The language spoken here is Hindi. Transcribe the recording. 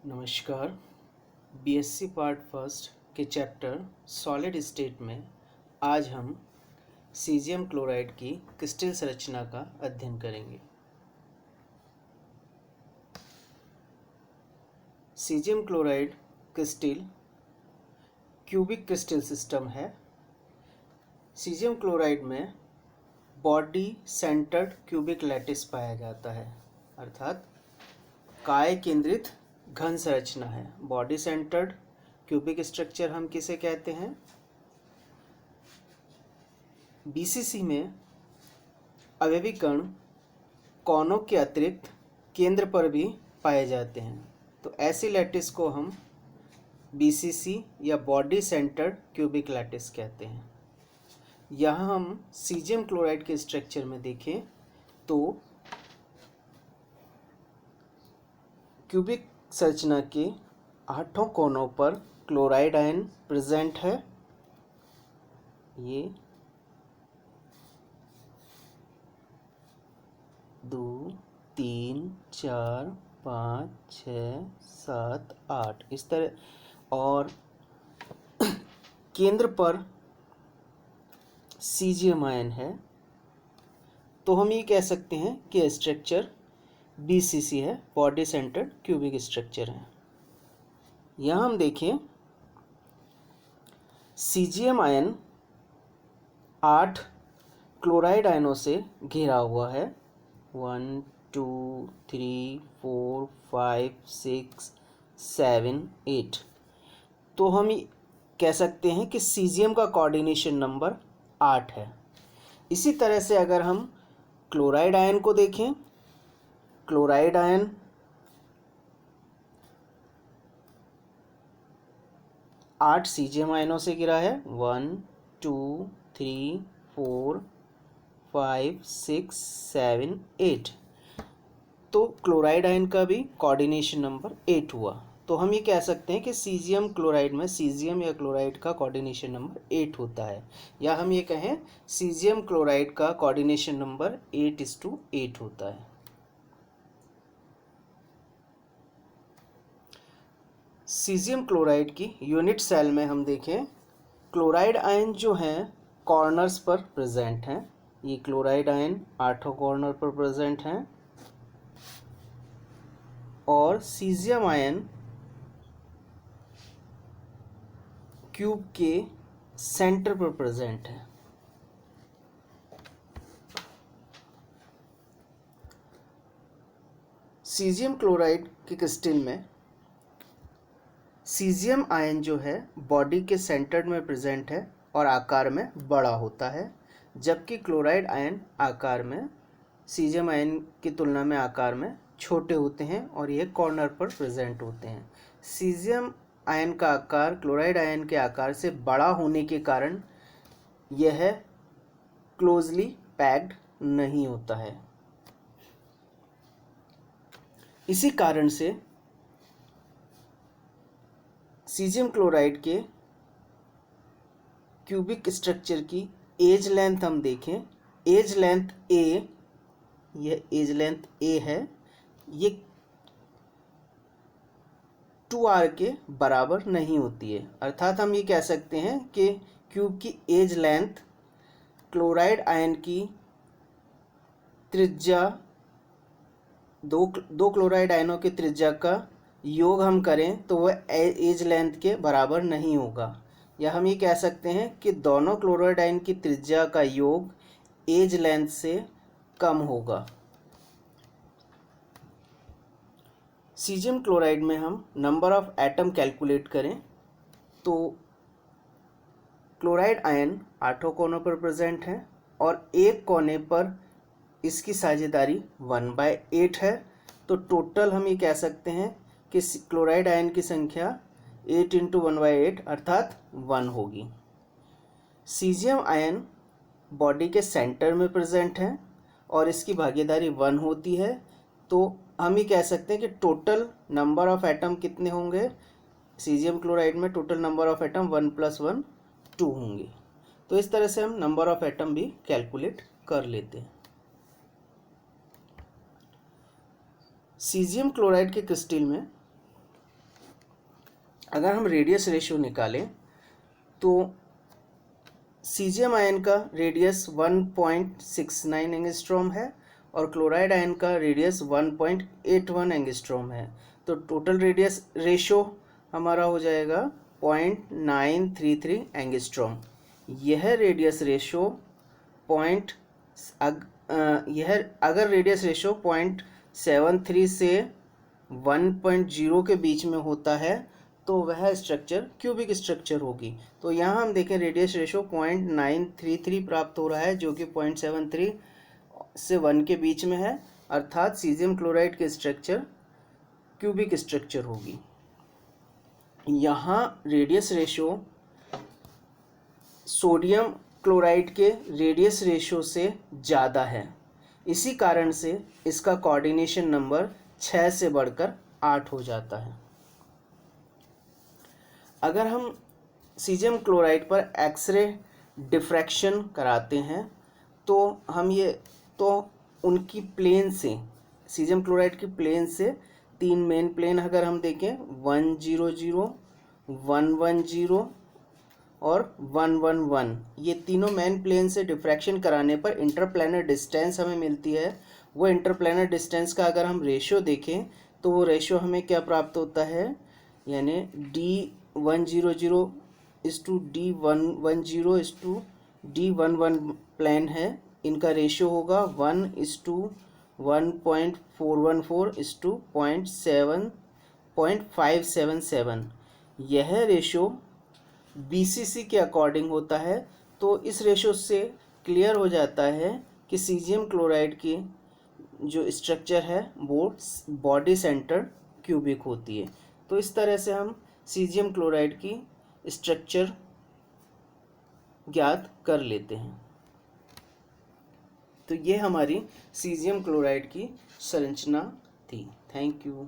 नमस्कार। बीएससी पार्ट फर्स्ट के चैप्टर सॉलिड स्टेट में आज हम सीजियम क्लोराइड की क्रिस्टल संरचना का अध्ययन करेंगे। Caesium chloride crystal cubic crystal system है। सीजियम क्लोराइड में बॉडी सेंटर्ड क्यूबिक लैटिस पाया जाता है, अर्थात काय केंद्रित घन संरचना है। बॉडी सेंटर्ड क्यूबिक स्ट्रक्चर हम किसे कहते हैं? बीसीसी में अवयवी कण कोनों के अतिरिक्त केंद्र पर भी पाए जाते हैं, तो ऐसी लैटिस को हम बीसीसी या बॉडी सेंटर्ड क्यूबिक लैटिस कहते हैं। यहाँ हम सीजियम क्लोराइड के स्ट्रक्चर में देखें तो क्यूबिक संरचना के 8 कोनों पर क्लोराइड आयन प्रेजेंट है। ये 2 3 4 5 6 7 8 इस तरह, और केंद्र पर सीजियम आयन है। तो हम ये कह सकते हैं कि स्ट्रक्चर बीसीसी है, बॉडी सेंटर्ड क्यूबिक स्ट्रक्चर है। यहाँ हम देखें सीजियम आयन 8 क्लोराइड आयनों से घिरा हुआ है। 1 2 3 4 5 6 7 8। तो हम कह सकते हैं कि सीजियम का कोऑर्डिनेशन नंबर 8 है। इसी तरह से अगर हम क्लोराइड आयन को देखें, क्लोराइड आयन 8 सीजियम आयनों से घिरा है। 1 2 3 4 5 6 7 8। तो क्लोराइड आयन का भी कोऑर्डिनेशन नंबर 8 हुआ। तो हम ये कह सकते हैं कि सीजियम क्लोराइड में सीजियम या क्लोराइड का कोऑर्डिनेशन नंबर 8 होता है, या हम ये कहें सीजियम क्लोराइड का कोऑर्डिनेशन नंबर 8:8 होता है। सीजियम क्लोराइड की यूनिट सेल में हम देखें, क्लोराइड आयन जो हैं कॉर्नर्स पर प्रेजेंट हैं। ये क्लोराइड आयन 8 कॉर्नर पर प्रेजेंट हैं, और सीजियम आयन क्यूब के सेंटर पर प्रेजेंट है। सीजियम क्लोराइड के क्रिस्टल में सीजियम आयन जो है बॉडी के सेंटर में प्रेजेंट है और आकार में बड़ा होता है, जबकि क्लोराइड आयन आकार में सीजियम आयन की तुलना में आकार में छोटे होते हैं और ये कॉर्नर पर प्रेजेंट होते हैं। सीजियम आयन का आकार क्लोराइड आयन के आकार से बड़ा होने के कारण यह क्लोजली पैक्ड नहीं होता है। इसी कारण से सीजियम क्लोराइड के क्यूबिक स्ट्रक्चर की एज लेंथ हम देखें, एज लेंथ ए, यह एज लेंथ ए है, ये 2r के बराबर नहीं होती है। अर्थात हम ये कह सकते हैं कि क्यूब की एज लेंथ क्लोराइड आयन की त्रिज्या दो क्लोराइड आयनों की त्रिज्या का योग हम करें तो वह एज लेंथ के बराबर नहीं होगा, या हम ये कह सकते हैं कि दोनों क्लोराइड आयन की त्रिज्या का योग एज लेंथ से कम होगा। सीजियम क्लोराइड में हम नंबर ऑफ एटम कैलकुलेट करें तो क्लोराइड आयन 8 कोनों पर प्रेजेंट है और एक कोने पर इसकी साझेदारी 1/8 है। तो टोटल हम ये कह सकते हैं कि क्लोराइड आयन की संख्या 8 × 1/8 अर्थात 1 होगी। सीजियम आयन बॉडी के सेंटर में प्रेजेंट है और इसकी भागीदारी 1 होती है। तो हम ये कह सकते हैं कि टोटल नंबर ऑफ एटम कितने होंगे? सीजियम क्लोराइड में टोटल नंबर ऑफ एटम 1 + 1 2 होंगे। तो इस तरह से हम नंबर ऑफ एटम भी कैलकुलेट कर लेते हैं। सीजियम क्लोराइड के क्रिस्टल में अगर हम रेडियस रेशियो निकालें तो सीजियम आयन का रेडियस 1.69 एंगस्ट्रॉम है और क्लोराइड आयन का रेडियस 1.81 एंगस्ट्रॉम है। तो टोटल रेडियस रेशो हमारा हो जाएगा 0.933 एंगस्ट्रॉम। यह रेडियस रेशो अगर रेडियस रेशो 0.73 से 1.0 के बीच में होता है तो वह स्ट्रक्चर क्यूबिक स्ट्रक्चर होगी। तो यहाँ हम देखें रेडियस रेशो 0.933 प्राप्त हो रहा है जो कि 0.73 से 1 के बीच में है, अर्थात सीजियम क्लोराइड के स्ट्रक्चर क्यूबिक स्ट्रक्चर होगी। यहाँ रेडियस रेशो सोडियम क्लोराइड के रेडियस रेशो से ज़्यादा है, इसी कारण से इसका कोऑर्डिनेशन नंबर 6 से बढ़कर 8 हो जाता है। अगर हम सीजियम क्लोराइड पर एक्सरे डिफ्रैक्शन कराते हैं तो उनकी प्लेन से, सीजियम क्लोराइड की प्लेन से 3 मेन प्लेन अगर हम देखें 100, 110 और 111, ये तीनों मेन प्लेन से डिफ्रैक्शन कराने पर इंटरप्लैनर डिस्टेंस हमें मिलती है। वो इंटरप्लैनर डिस्टेंस का अगर हम रेशियो देखें तो वो रेशियो हमें क्या प्राप्त होता है, यानी D100 इस टू D110 इस टू D11 प्लेन है, इनका रेशियो होगा 1:1.414 इस टू 0.577। यह रेशियो BCC के अकॉर्डिंग होता है। तो इस रेशियो से क्लियर हो जाता है कि सीजियम क्लोराइड की जो स्ट्रक्चर है वो बॉडी सेंटर्ड क्यूबिक होती है। तो इस तरह से हम सीजियम क्लोराइड की स्ट्रक्चर ज्ञात कर लेते हैं। तो ये हमारी सीजियम क्लोराइड की संरचना थी। Thank you.